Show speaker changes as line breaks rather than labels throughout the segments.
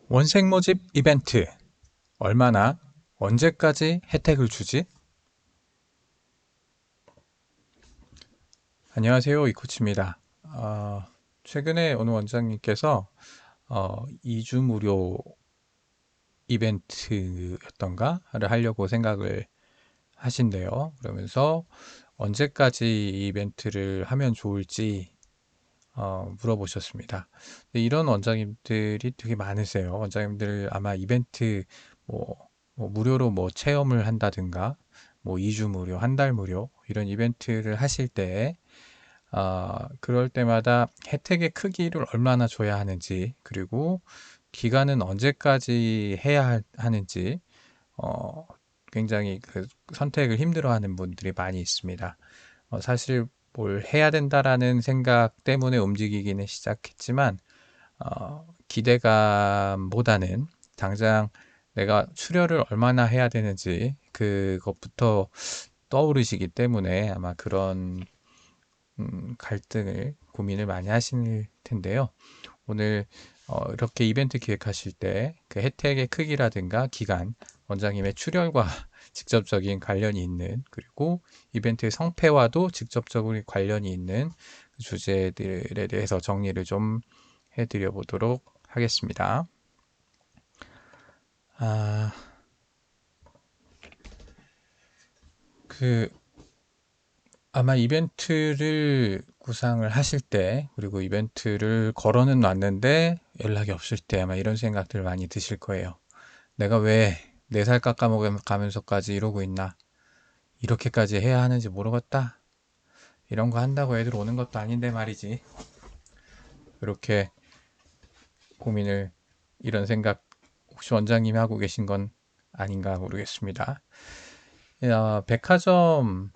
원생 모집 이벤트 얼마나 언제까지 혜택을 주지? 안녕하세요, 이코치입니다. 최근에 어느 원장님께서 2주 무료 이벤트였던가를 하려고 생각을 하신대요. 그러면서 언제까지 이 이벤트를 하면 좋을지 물어보셨습니다. 근데 이런 원장님들이 되게 많으세요. 원장님들 아마 이벤트 무료로 체험을 한다든가 2주 무료, 한 달 무료 이런 이벤트를 하실 때 그럴 때마다 혜택의 크기를 얼마나 줘야 하는지, 그리고 기간은 언제까지 해야 하는지 어, 굉장히 그 선택을 힘들어하는 분들이 많이 있습니다. 사실 뭘 해야 된다라는 생각 때문에 움직이기는 시작했지만 기대감보다는 당장 내가 출혈을 얼마나 해야 되는지 그것부터 떠오르시기 때문에 아마 그런 갈등을 고민을 많이 하실 텐데요. 오늘 이렇게 이벤트 기획하실 때 그 혜택의 크기라든가 기간, 원장님의 출혈과 직접적인 관련이 있는, 그리고 이벤트의 성패와도 직접적으로 관련이 있는 그 주제들에 대해서 정리를 좀 해드려 보도록 하겠습니다. 아, 그 아마 이벤트를 구상을 하실 때, 그리고 이벤트를 걸어는 놨는데 연락이 없을 때 아마 이런 생각들 많이 드실 거예요. 내가 왜 4살 깎아먹으면서까지 이러고 있나? 이렇게까지 해야 하는지 모르겠다. 이런 거 한다고 애들 오는 것도 아닌데 말이지. 이렇게 고민을, 이런 생각 혹시 원장님이 하고 계신 건 아닌가 모르겠습니다. 백화점이나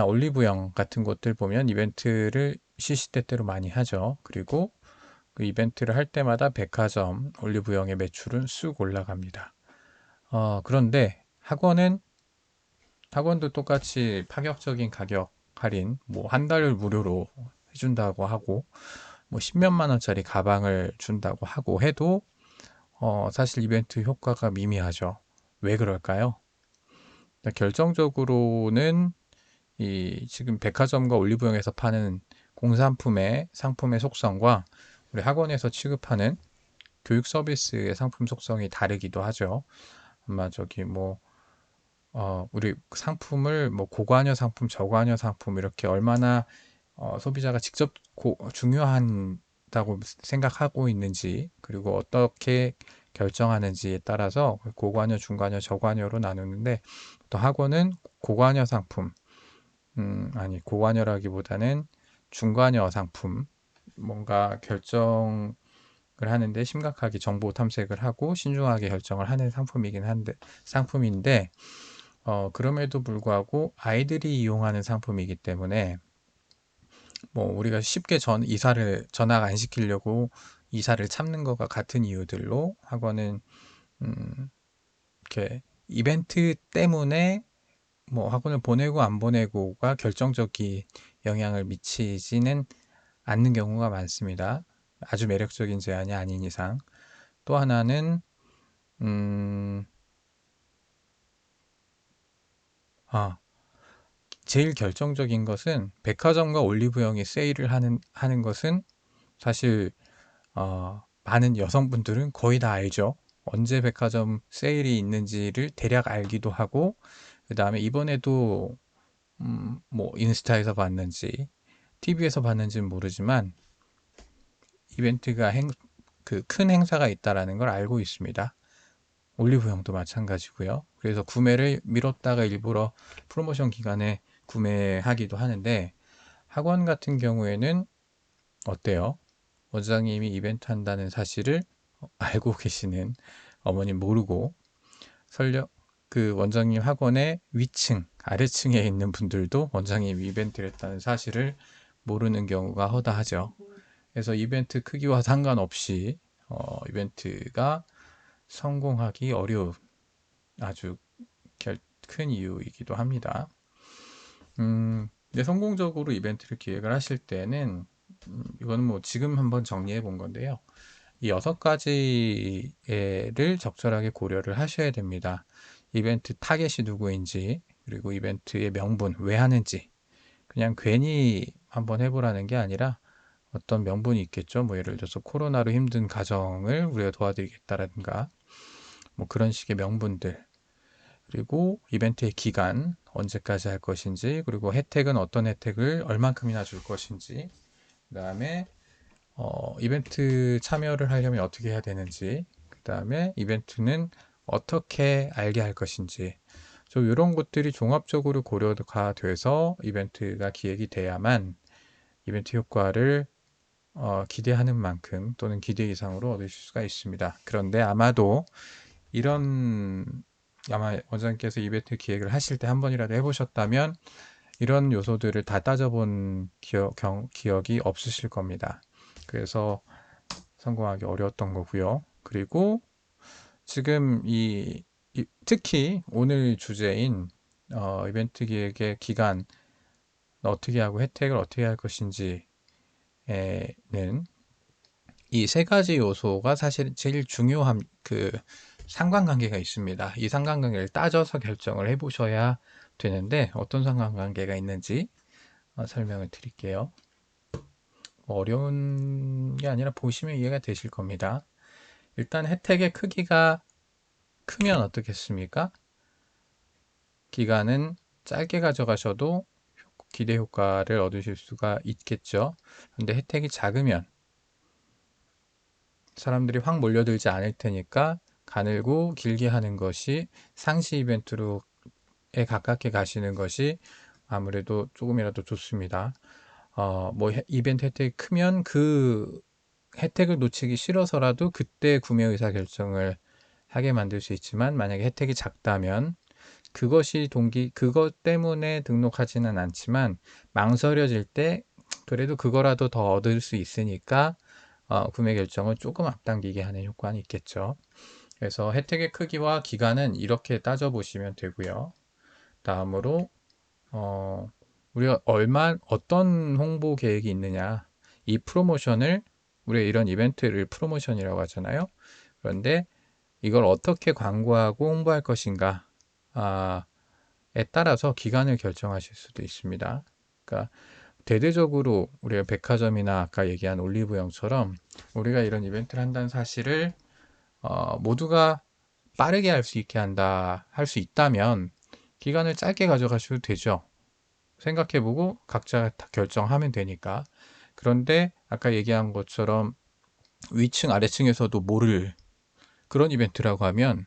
올리브영 같은 곳들 보면 이벤트를 시시때때로 많이 하죠. 그리고 그 이벤트를 할 때마다 백화점, 올리브영의 매출은 쑥 올라갑니다. 그런데 학원도 똑같이 파격적인 가격 할인, 한 달 무료로 해준다고 하고, 10몇만 원짜리 가방을 준다고 하고 해도, 사실 이벤트 효과가 미미하죠. 왜 그럴까요? 결정적으로는 지금 백화점과 올리브영에서 파는 공산품의 상품의 속성과 우리 학원에서 취급하는 교육 서비스의 상품 속성이 다르기도 하죠. 아마 우리 상품을 고관여 상품, 저관여 상품 이렇게 얼마나 소비자가 직접 중요하다고 생각하고 있는지, 그리고 어떻게 결정하는지에 따라서 고관여, 중관여, 저관여로 나누는데, 또 학원은 고관여 상품, 아니, 고관여라기보다는 중관여 상품, 뭔가 결정을 하는데 심각하게 정보 탐색을 하고 신중하게 결정을 하는 상품인데, 그럼에도 불구하고 아이들이 이용하는 상품이기 때문에 우리가 쉽게 전학 안 시키려고 이사를 참는 것과 같은 이유들로 학원은 음, 이렇게 이벤트 때문에 학원을 보내고 안 보내고가 결정적인 영향을 미치지는 않는 경우가 많습니다. 아주 매력적인 제안이 아닌 이상. 또 하나는 음, 아, 제일 결정적인 것은 백화점과 올리브영이 세일을 하는 것은 사실 많은 여성분들은 거의 다 알죠. 언제 백화점 세일이 있는지를 대략 알기도 하고, 그 다음에 이번에도 인스타에서 봤는지 TV에서 봤는지는 모르지만 이벤트가 그 큰 행사가 있다라는 걸 알고 있습니다. 올리브영도 마찬가지고요. 그래서 구매를 미뤘다가 일부러 프로모션 기간에 구매하기도 하는데, 학원 같은 경우에는 어때요? 원장님이 이벤트 한다는 사실을 알고 계시는 어머님 모르고, 설령 그 원장님 학원의 위층, 아래층에 있는 분들도 원장님 이벤트를 했다는 사실을 모르는 경우가 허다하죠. 그래서 이벤트 크기와 상관없이 이벤트가 성공하기 어려운 아주 큰 이유이기도 합니다. 근데 성공적으로 이벤트를 기획을 하실 때는 이거는 지금 한번 정리해 본 건데요. 이 6가지를 적절하게 고려를 하셔야 됩니다. 이벤트 타겟이 누구인지, 그리고 이벤트의 명분, 왜 하는지, 그냥 괜히 한번 해보라는 게 아니라 어떤 명분이 있겠죠. 뭐 예를 들어서 코로나로 힘든 가정을 우리가 도와드리겠다라든가, 뭐 그런 식의 명분들, 그리고 이벤트의 기간, 언제까지 할 것인지, 그리고 혜택은 어떤 혜택을 얼만큼이나 줄 것인지, 그 다음에 이벤트 참여를 하려면 어떻게 해야 되는지, 그 다음에 이벤트는 어떻게 알게 할 것인지, 좀 이런 것들이 종합적으로 고려가 돼서 이벤트가 기획이 돼야만 이벤트 효과를 기대하는 만큼 또는 기대 이상으로 얻으실 수가 있습니다. 그런데 아마도 이런 아마 원장님께서 이벤트 기획을 하실 때 한 번이라도 해보셨다면 이런 요소들을 다 따져본 기억이 없으실 겁니다. 그래서 성공하기 어려웠던 거고요. 그리고 지금 특히 오늘 주제인 이벤트 기획의 기간 어떻게 하고 혜택을 어떻게 할 것인지에는 이 세 가지 요소가 사실 제일 중요한 상관관계가 있습니다. 이 상관관계를 따져서 결정을 해보셔야 되는데 어떤 상관관계가 있는지 설명을 드릴게요. 어려운 게 아니라 보시면 이해가 되실 겁니다. 일단 혜택의 크기가 크면 어떻겠습니까? 기간은 짧게 가져가셔도 기대 효과를 얻으실 수가 있겠죠. 근데 혜택이 작으면 사람들이 확 몰려들지 않을 테니까 가늘고 길게 하는 것이 상시 이벤트로에 가깝게 가시는 것이 아무래도 조금이라도 좋습니다. 뭐 이벤트 혜택이 크면 그 혜택을 놓치기 싫어서라도 그때 구매 의사 결정을 하게 만들 수 있지만 만약에 혜택이 작다면 그것 때문에 등록하지는 않지만 망설여질 때 그래도 그거라도 더 얻을 수 있으니까 구매 결정을 조금 앞당기게 하는 효과는 있겠죠. 그래서 혜택의 크기와 기간은 이렇게 따져보시면 되고요. 다음으로 우리가 어떤 홍보 계획이 있느냐, 이 프로모션을 우리가 이런 이벤트를 프로모션이라고 하잖아요. 그런데 이걸 어떻게 광고하고 홍보할 것인가 에 따라서 기간을 결정하실 수도 있습니다. 그러니까 대대적으로 우리가 백화점이나 아까 얘기한 올리브영처럼 우리가 이런 이벤트를 한다는 사실을 모두가 빠르게 할 수 있게 할 수 있다면 기간을 짧게 가져가셔도 되죠. 생각해보고 각자 다 결정하면 되니까. 그런데 아까 얘기한 것처럼 위층 아래층에서도 모를 그런 이벤트라고 하면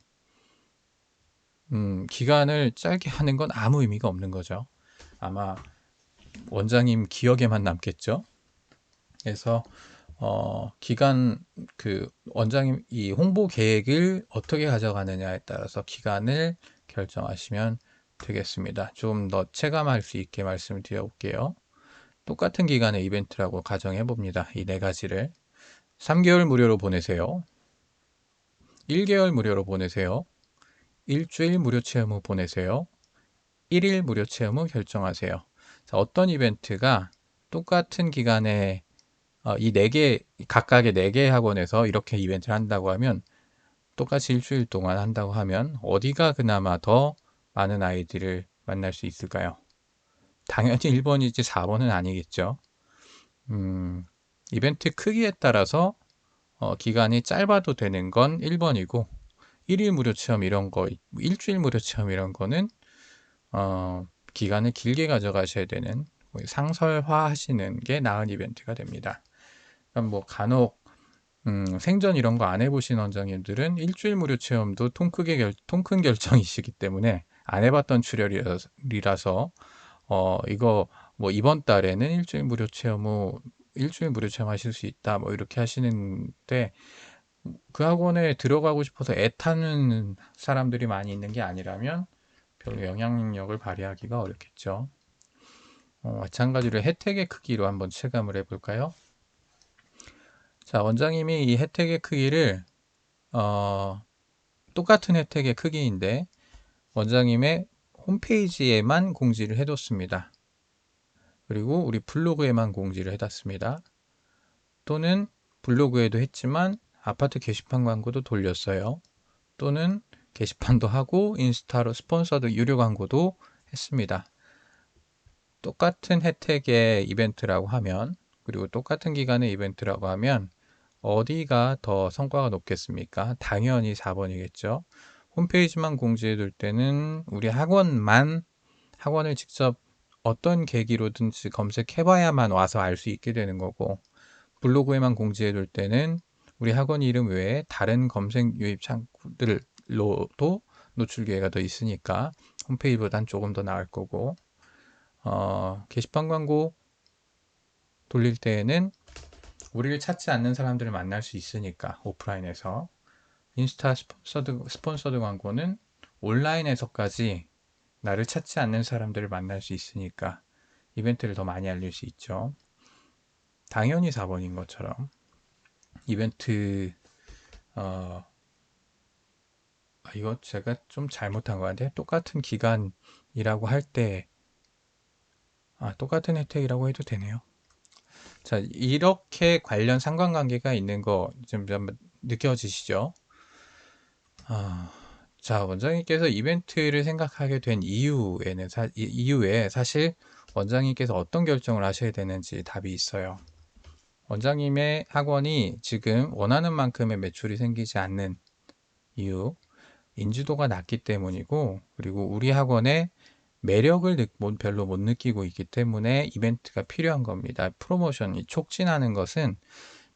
기간을 짧게 하는 건 아무 의미가 없는 거죠. 아마 원장님 기억에만 남겠죠. 그래서 기간 원장님 이 홍보 계획을 어떻게 가져가느냐에 따라서 기간을 결정하시면 되겠습니다. 좀 더 체감할 수 있게 말씀을 드려볼게요. 똑같은 기간의 이벤트라고 가정해 봅니다. 이 네 가지를 3개월 무료로 보내세요. 1개월 무료로 보내세요. 일주일 무료 체험 후 보내세요. 1일 무료 체험 후 결정하세요. 자, 어떤 이벤트가 똑같은 기간에 이 네 개, 각각의 4개 학원에서 이렇게 이벤트를 한다고 하면 똑같이 일주일 동안 한다고 하면 어디가 그나마 더 많은 아이들을 만날 수 있을까요? 당연히 1번이지 4번은 아니겠죠. 이벤트 크기에 따라서 기간이 짧아도 되는 건 1번이고 1일 무료 체험 이런 거, 일주일 무료 체험 이런 거는 기간을 길게 가져가셔야 되는 상설화 하시는 게 나은 이벤트가 됩니다. 그럼 뭐 간혹 생전 이런 거 안 해보신 원장님들은 일주일 무료 체험도 통 큰 결정이시기 때문에 안 해봤던 출혈이라서 이거 뭐 이번 달에는 일주일 무료 체험 하실 수 있다 뭐 이렇게 하시는데 그 학원에 들어가고 싶어서 애타는 사람들이 많이 있는 게 아니라면 별로 영향력을 발휘하기가 어렵겠죠. 마찬가지로 혜택의 크기로 한번 체감을 해볼까요? 자, 원장님이 이 혜택의 크기를 똑같은 혜택의 크기인데 원장님의 홈페이지에만 공지를 해뒀습니다. 그리고 우리 블로그에만 공지를 해뒀습니다. 또는 블로그에도 했지만 아파트 게시판 광고도 돌렸어요. 또는 게시판도 하고 인스타로 스폰서드 유료 광고도 했습니다. 똑같은 혜택의 이벤트라고 하면, 그리고 똑같은 기간의 이벤트라고 하면 어디가 더 성과가 높겠습니까? 당연히 4번이겠죠. 홈페이지만 공지해 둘 때는 우리 학원을 직접 어떤 계기로든지 검색해 봐야만 와서 알 수 있게 되는 거고, 블로그에만 공지해 둘 때는 우리 학원 이름 외에 다른 검색 유입 창구들로도 노출 기회가 더 있으니까 홈페이지보단 조금 더 나을 거고, 게시판 광고 돌릴 때에는 우리를 찾지 않는 사람들을 만날 수 있으니까 오프라인에서, 인스타 스폰서드 광고는 온라인에서까지 나를 찾지 않는 사람들을 만날 수 있으니까 이벤트를 더 많이 알릴 수 있죠. 당연히 4번인 것처럼 이벤트, 이거 제가 좀 잘못한 것 같은데, 똑같은 기간이라고 할 때, 똑같은 혜택이라고 해도 되네요. 자, 이렇게 관련 상관관계가 있는 거 좀 느껴지시죠? 자, 원장님께서 이벤트를 생각하게 된 이유에 사실 원장님께서 어떤 결정을 하셔야 되는지 답이 있어요. 원장님의 학원이 지금 원하는 만큼의 매출이 생기지 않는 이유, 인지도가 낮기 때문이고, 그리고 우리 학원의 매력을 별로 못 느끼고 있기 때문에 이벤트가 필요한 겁니다. 프로모션이 촉진하는 것은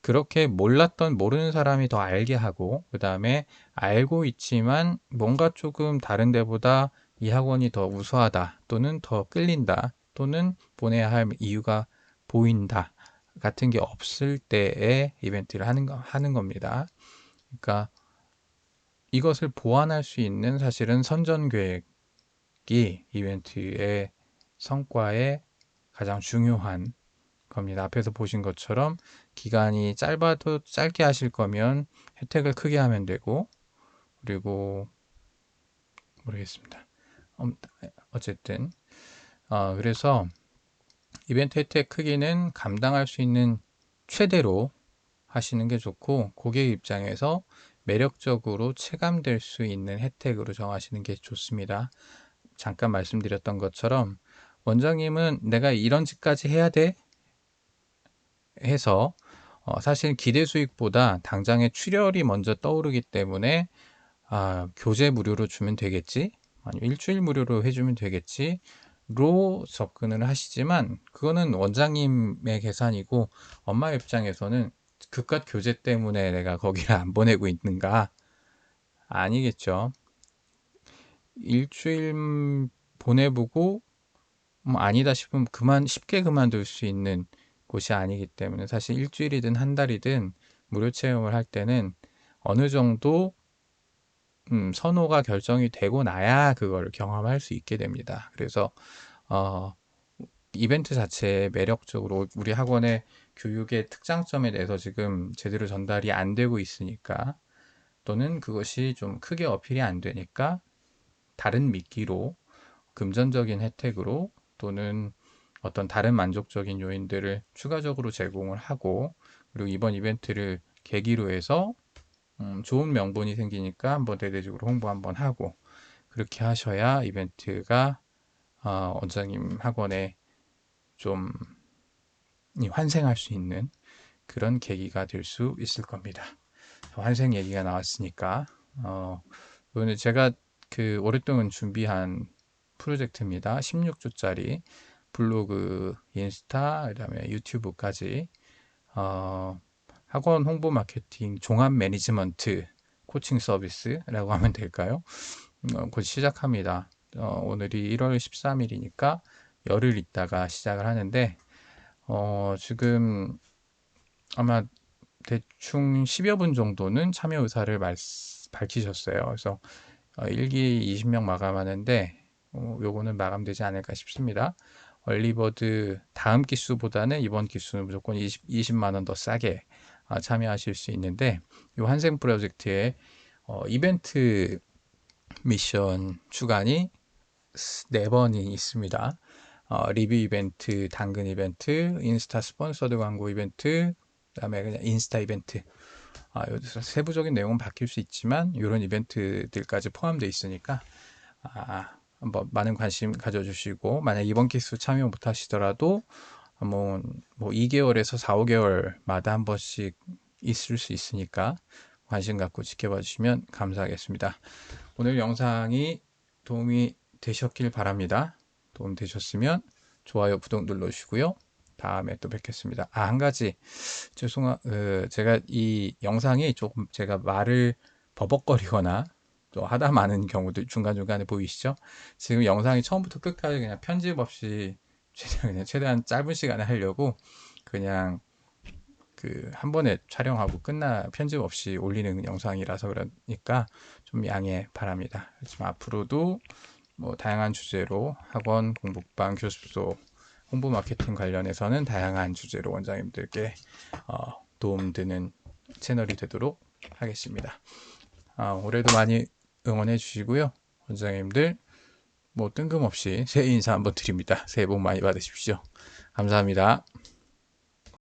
그렇게 모르는 사람이 더 알게 하고, 그 다음에 알고 있지만 뭔가 조금 다른 데보다 이 학원이 더 우수하다, 또는 더 끌린다, 또는 보내야 할 이유가 보인다 같은 게 없을 때에 이벤트를 하는 겁니다. 그러니까 이것을 보완할 수 있는 사실은 선전 계획이 이벤트의 성과에 가장 중요한 겁니다. 앞에서 보신 것처럼 기간이 짧아도 짧게 하실 거면 혜택을 크게 하면 되고, 그리고 모르겠습니다. 어쨌든 그래서 이벤트 혜택 크기는 감당할 수 있는 최대로 하시는 게 좋고, 고객 입장에서 매력적으로 체감될 수 있는 혜택으로 정하시는 게 좋습니다. 잠깐 말씀드렸던 것처럼 원장님은 내가 이런 짓까지 해야 돼 해서 사실 기대 수익보다 당장의 출혈이 먼저 떠오르기 때문에 교재 무료로 주면 되겠지, 아니면 일주일 무료로 해주면 되겠지 로 접근을 하시지만, 그거는 원장님의 계산이고 엄마 입장에서는 그깟 교재 때문에 내가 거기를 안 보내고 있는가? 아니겠죠. 일주일 보내보고 아니다 싶으면 쉽게 그만둘 수 있는 곳이 아니기 때문에, 사실 일주일이든 한 달이든 무료 체험을 할 때는 어느 정도 선호가 결정이 되고 나야 그걸 경험할 수 있게 됩니다. 그래서 어, 이벤트 자체에 매력적으로 우리 학원의 교육의 특장점에 대해서 지금 제대로 전달이 안 되고 있으니까, 또는 그것이 좀 크게 어필이 안 되니까 다른 미끼로, 금전적인 혜택으로, 또는 어떤 다른 만족적인 요인들을 추가적으로 제공을 하고, 그리고 이번 이벤트를 계기로 해서 좋은 명분이 생기니까 한번 대대적으로 홍보 한번 하고, 그렇게 하셔야 이벤트가 원장님 학원에 좀 환생할 수 있는 그런 계기가 될 수 있을 겁니다. 환생 얘기가 나왔으니까 오늘 제가 오랫동안 준비한 프로젝트입니다. 16주짜리 블로그, 인스타, 그다음에 유튜브까지 학원 홍보 마케팅 종합 매니지먼트 코칭 서비스라고 하면 될까요? 곧 시작합니다. 오늘이 1월 13일이니까 열흘 있다가 시작을 하는데, 지금 아마 대충 10여 분 정도는 참여 의사를 밝히셨어요. 그래서 1기 20명 마감하는데, 요거는 마감되지 않을까 싶습니다. 얼리버드 다음 기수보다는 이번 기수는 무조건 20만 원 더 싸게 참여하실 수 있는데, 이 환생 프로젝트에 이벤트 미션 주간이 4번이 있습니다. 리뷰 이벤트, 당근 이벤트, 인스타 스폰서드 광고 이벤트, 그다음에 그냥 인스타 이벤트. 여기서 세부적인 내용은 바뀔 수 있지만 이런 이벤트들까지 포함되어 있으니까 한번 많은 관심 가져주시고, 만약 이번 기수 참여 못 하시더라도 한번 뭐 2개월에서 4, 5개월마다 한 번씩 있을 수 있으니까 관심 갖고 지켜봐 주시면 감사하겠습니다. 오늘 영상이 도움이 되셨길 바랍니다. 도움 되셨으면 좋아요, 구독 눌러주시고요. 다음에 또 뵙겠습니다. 한 가지 제가 이 영상이 조금 제가 말을 버벅거리거나 또 하다 마는 경우도 중간중간에 보이시죠? 지금 영상이 처음부터 끝까지 그냥 편집 없이 최대한 짧은 시간에 하려고 그냥 한 번에 촬영하고 편집 없이 올리는 영상이라서 그러니까 좀 양해 바랍니다. 하지만 앞으로도 뭐 다양한 주제로 학원, 공부방, 교습소, 홍보 마케팅 관련해서는 다양한 주제로 원장님들께 도움되는 채널이 되도록 하겠습니다. 올해도 많이 응원해 주시고요. 원장님들 뭐 뜬금없이 새해 인사 한번 드립니다. 새해 복 많이 받으십시오. 감사합니다.